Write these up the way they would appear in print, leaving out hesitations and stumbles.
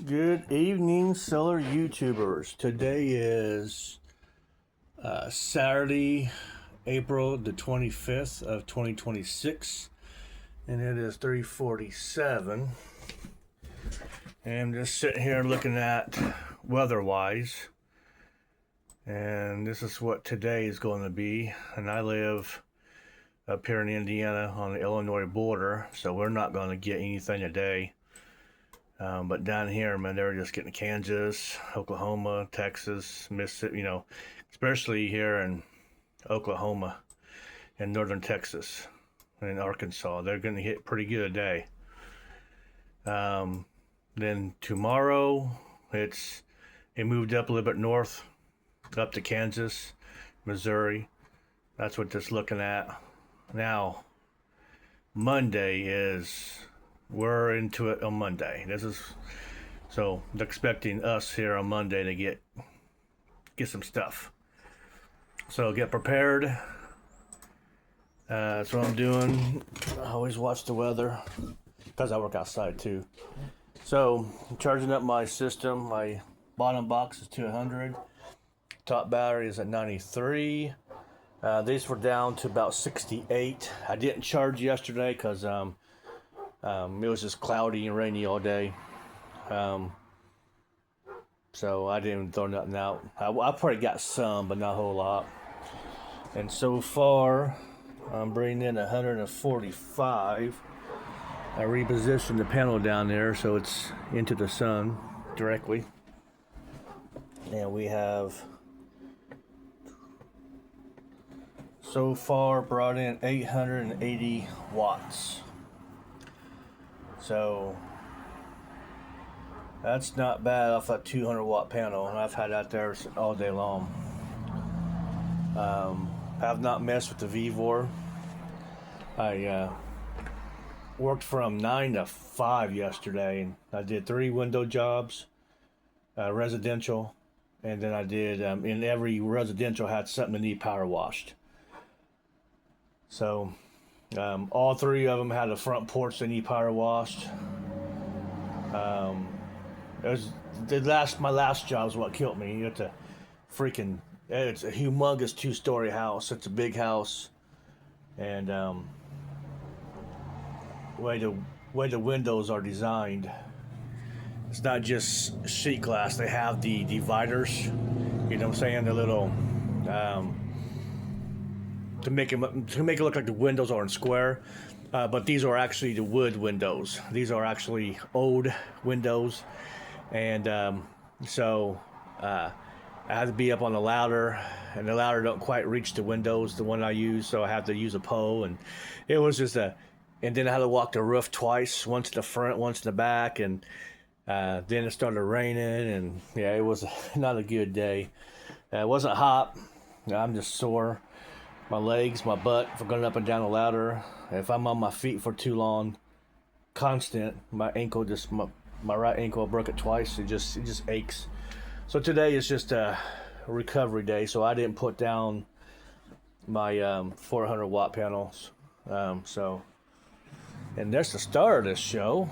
Good evening, solar YouTubers. Today is Saturday, April the 25th of 2026, and it is 3:47. And I'm just sitting here looking at weather-wise, and this is what today is going to be. And I live up here in Indiana on the Illinois border, so we're not going to get anything today. But down here, man, they're just getting Kansas, Oklahoma, Texas, Mississippi, especially here in Oklahoma and northern Texas and Arkansas. They're going to hit pretty good today. Then tomorrow, it moved up a little bit north, up to Kansas, Missouri. That's what it's looking at. Now, Monday is... we're into it on Monday. So they're expecting us here on Monday to get some stuff. So get prepared. That's what I'm doing. I always watch the weather because I work outside too. So I'm charging up my system. My bottom box is 200. Top battery is at 93. These were down to about 68. I didn't charge yesterday because it was just cloudy and rainy all day. So I didn't even throw nothing out. I probably got some, but not a whole lot. And so far, I'm bringing in 145. I repositioned the panel down there so it's into the sun directly. And we have so far brought in 880 watts. So that's not bad off a 200 watt panel, and I've had that there all day long. Have not messed with the VEVOR. I worked from 9 to 5 yesterday, and I did 3 window jobs, residential, and then I did in every residential had something that need power washed. So all 3 of them had a front porch that need power washed. It was my last job is what killed me. It's a humongous 2-story house. It's a big house, and way the windows are designed, it's not just sheet glass. They have the dividers. You know what I'm saying? The little to make it look like the windows are in square, but these are actually the wood windows. These are actually old windows, and so I had to be up on the ladder, and the ladder don't quite reach the windows, the one I use, so I have to use a pole, and it was just and then I had to walk the roof twice, once in the front, once in the back, and then it started raining, and yeah, it was not a good day. It wasn't hot. I'm just sore. My legs, my butt for going up and down the ladder. If I'm on my feet for too long, constant, my ankle my right ankle, I broke it twice. It just aches. So today is just a recovery day. So I didn't put down my 400 watt panels. And that's the start of this show.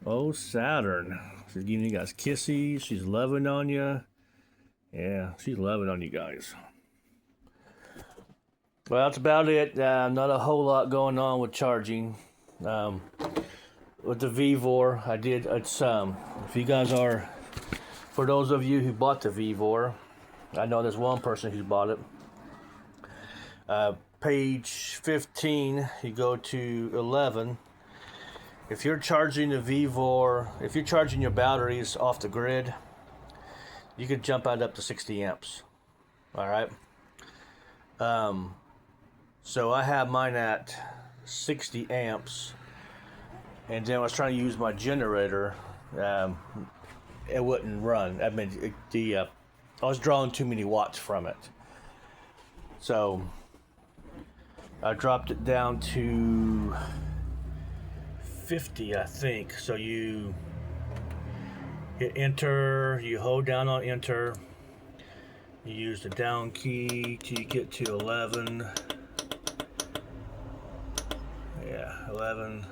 Oh, Saturn. She's giving you guys kisses. She's loving on you. Yeah, she's loving on you guys. Well, that's about it. Not a whole lot going on with charging. With the VEVOR, I did. It's if you guys are, for those of you who bought the VEVOR, I know there's one person who's bought it. Page 15, you go to 11. If you're charging the VEVOR, if you're charging your batteries off the grid, you could jump out up to 60 amps. All right. So I have mine at 60 amps, and then I was trying to use my generator. It wouldn't run. I mean, I was drawing too many watts from it. So I dropped it down to 50, I think. So you hit enter, you hold down on enter, you use the down key till you get to 11. Yeah, 11.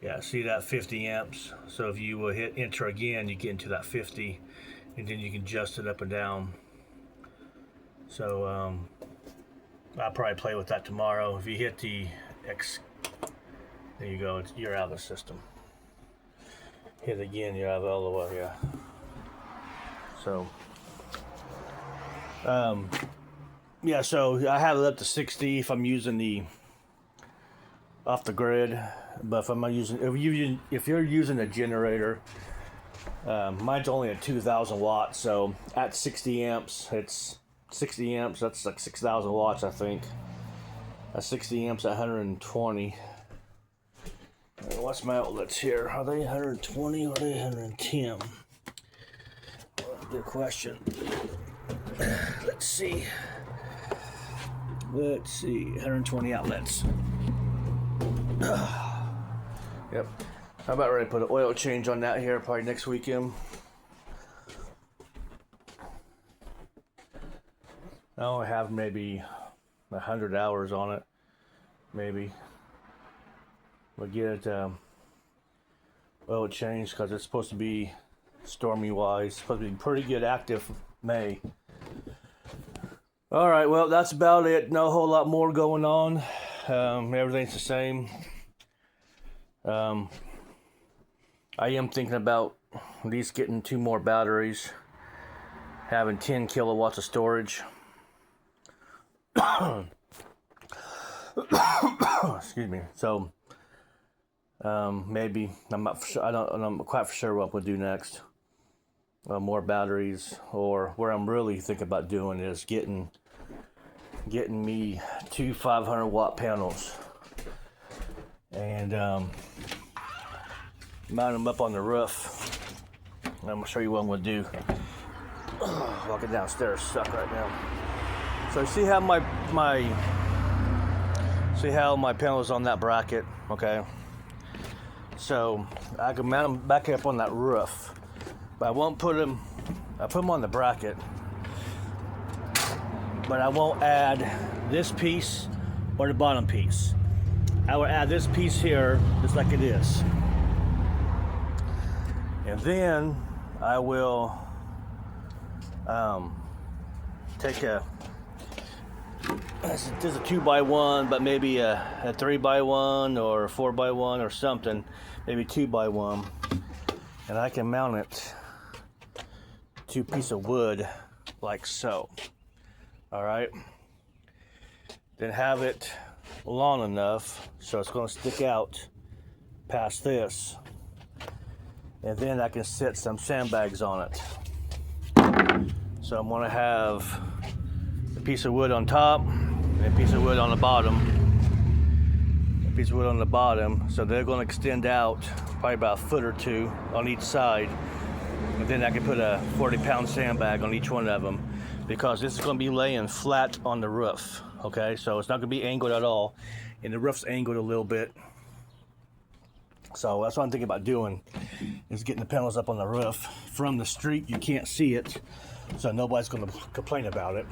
Yeah, see that 50 amps. So if you hit enter again, you get into that 50, and then you can adjust it up and down. So I'll probably play with that tomorrow. If you hit the X, there you go. You're out of the system. Hit it again, you're out of all the way. Yeah. So yeah. So I have it up to 60 if I'm using the off the grid, but if you're using a generator, mine's only at 2,000 watts, so at 60 amps, it's 60 amps, that's like 6,000 watts, I think. At 60 amps at 120. What's my outlets here? Are they 120 or are they 110? Good question. Let's see. 120 outlets. Yep. I'm about ready to put an oil change on that here, probably next weekend. I only have maybe 100 hours on it, maybe. We'll get it oil change because it's supposed to be stormy wise. Supposed to be pretty good active May. All right, well that's about it. No whole lot more going on. Everything's the same. I am thinking about at least getting 2 more batteries, having 10 kilowatts of storage. Excuse me. So maybe I'm not sure, I'm quite for sure what we'll do next. More batteries, or where I'm really thinking about doing is getting me 2 500 watt panels and mount them up on the roof. I'm gonna show you what I'm gonna do. Walking downstairs suck right now. So see how my panels on that bracket, okay? So I can mount them back up on that roof, but I won't put them. I put them on the bracket, but I won't add this piece or the bottom piece. I will add this piece here just like it is, and then I will take this is a 2x1, but maybe a 3x1 or a 4x1 or something, maybe 2x1, and I can mount it to a piece of wood like so. All right, then have it long enough so it's going to stick out past this, and then I can set some sandbags on it. So I'm going to have a piece of wood on top and a piece of wood on the bottom. A piece of wood on the bottom, so they're going to extend out probably about a foot or 2 on each side, and then I can put a 40-pound sandbag on each one of them, because this is going to be laying flat on the roof. Okay, so it's not going to be angled at all, and the roof's angled a little bit. So that's what I'm thinking about doing, is getting the panels up on the roof. From the street you can't see it, so nobody's going to complain about it.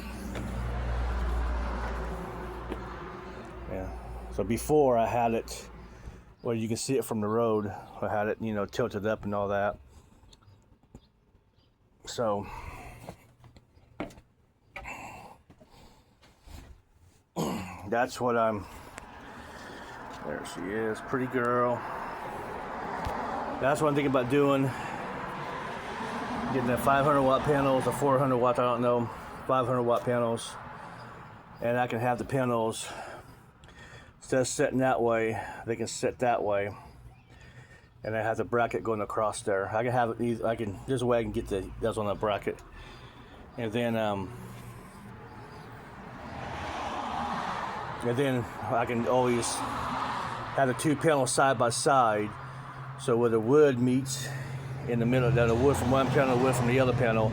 Yeah. So before I had it where you can see it from the road. I had it, tilted up and all that. So that's what I'm. There she is, pretty girl. That's what I'm thinking about doing. Getting the 500 watt panels, the 400 watt, I don't know, 500 watt panels. And I can have the panels, instead of sitting that way, they can sit that way. And I have the bracket going across there. I can have it, there's a way I can get those on the bracket. And then I can always have the two panels side by side. So where the wood meets in the middle, the wood from one panel, the wood from the other panel,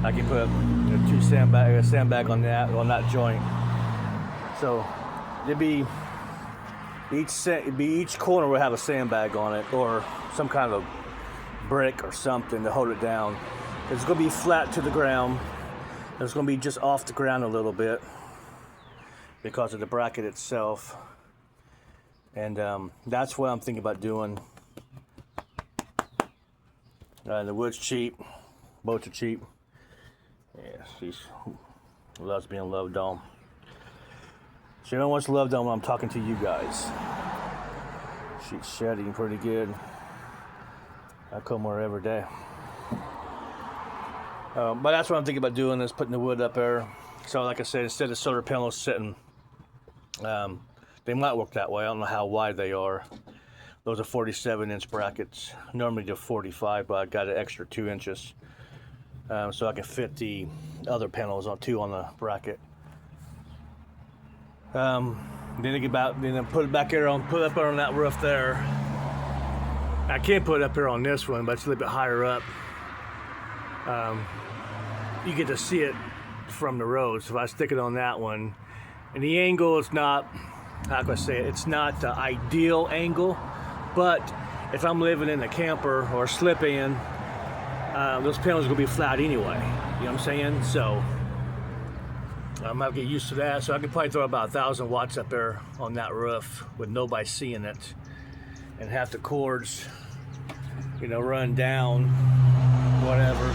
I can put a sandbag on that joint. So it'd be each corner will have a sandbag on it, or some kind of brick or something to hold it down. It's going to be flat to the ground. It's going to be just off the ground a little bit because of the bracket itself. And that's what I'm thinking about doing. The wood's cheap. Boats are cheap. Yeah, she loves being loved on. She don't want loved on when I'm talking to you guys. She's shedding pretty good. I come her every day. But that's what I'm thinking about doing, is putting the wood up there. So like I said, instead of solar panels sitting, they might work that way. I don't know how wide they are. Those are 47-inch brackets. Normally they're 45, but I got an extra 2 inches. So I can fit the other panels on the bracket. Then I put it back here put it up on that roof there. I can't put it up here on this one, but it's a little bit higher up. You get to see it from the road. So if I stick it on that one, and the angle is not, how can I say it? It's not the ideal angle, but if I'm living in a camper or slip in, those panels are gonna be flat anyway. You know what I'm saying? So I'm gonna get used to that. So I could probably throw about 1,000 watts up there on that roof with nobody seeing it, and have the cords, run down, whatever.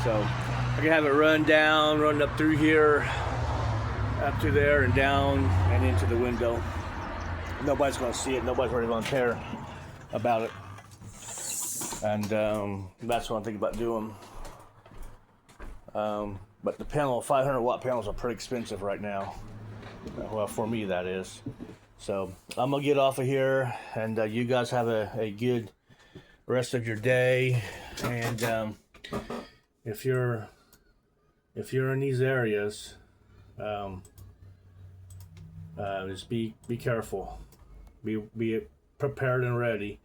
So I can have it run down, run up through here, up to there, and down and into the window. Nobody's gonna see it. Nobody's really gonna care about it. And that's what I'm thinking about doing. But the 500 watt panels are pretty expensive right now. Well, for me that is. So I'm gonna get off of here, and you guys have a good rest of your day. And if you're in these areas, just be careful. Be prepared and ready.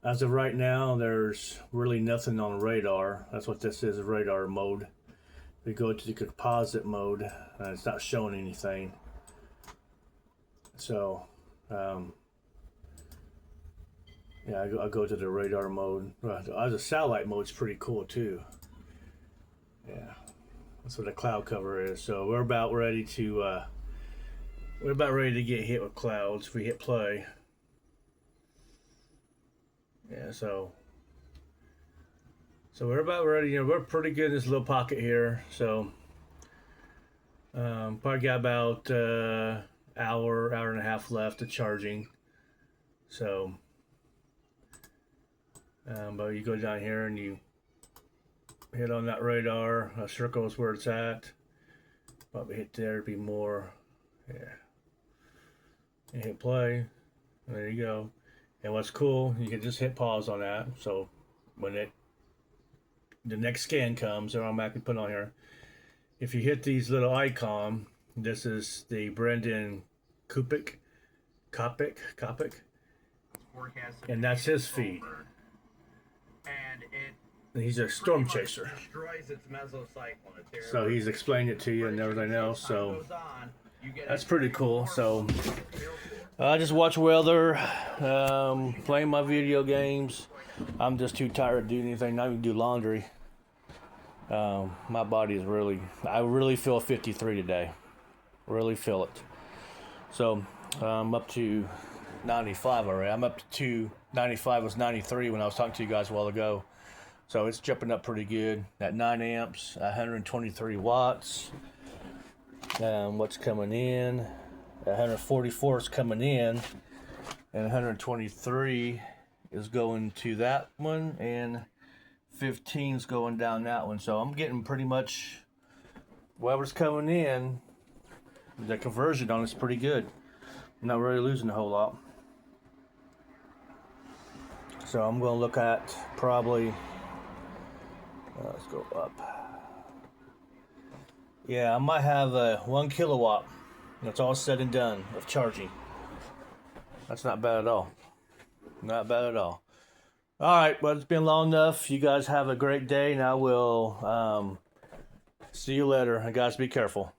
As of right now, there's really nothing on radar. That's what this is, radar mode. We go to the composite mode, it's not showing anything. So, yeah, I go to the radar mode. The satellite mode's pretty cool too. Yeah, that's what the cloud cover is. So we're about ready to get hit with clouds if we hit play. Yeah, so we're about ready. We're pretty good in this little pocket here. So probably got about hour and a half left of charging. So but you go down here and you hit on that radar. A circle is where it's at. Probably hit there, be more. Yeah. And hit play. There you go. And what's cool, you can just hit pause on that. So when the next scan comes, they're automatically put on here. If you hit these little icon, this is the Brendan Kopic, and that's his feed. And he's a storm chaser. So he's explained it to you and everything else. So that's pretty cool. So I just watch weather, playing my video games. I'm just too tired to do anything, not even do laundry. My body is I really feel 53 today. Really feel it. So I'm up to 95 already. I'm up to 95 was 93 when I was talking to you guys a while ago. So it's jumping up pretty good. At 9 amps, 123 watts. What's coming in? 144 is coming in, and 123 is going to that one, and 15 is going down that one. So I'm getting pretty much whatever's coming in. The conversion on it's pretty good. I'm not really losing a whole lot. So I'm going to look at probably. Let's go up. Yeah, I might have a 1 kilowatt. That's all said and done of charging. That's not bad at all. Not bad at all. All right, well, it's been long enough. You guys have a great day, and I will see you later. And guys, be careful.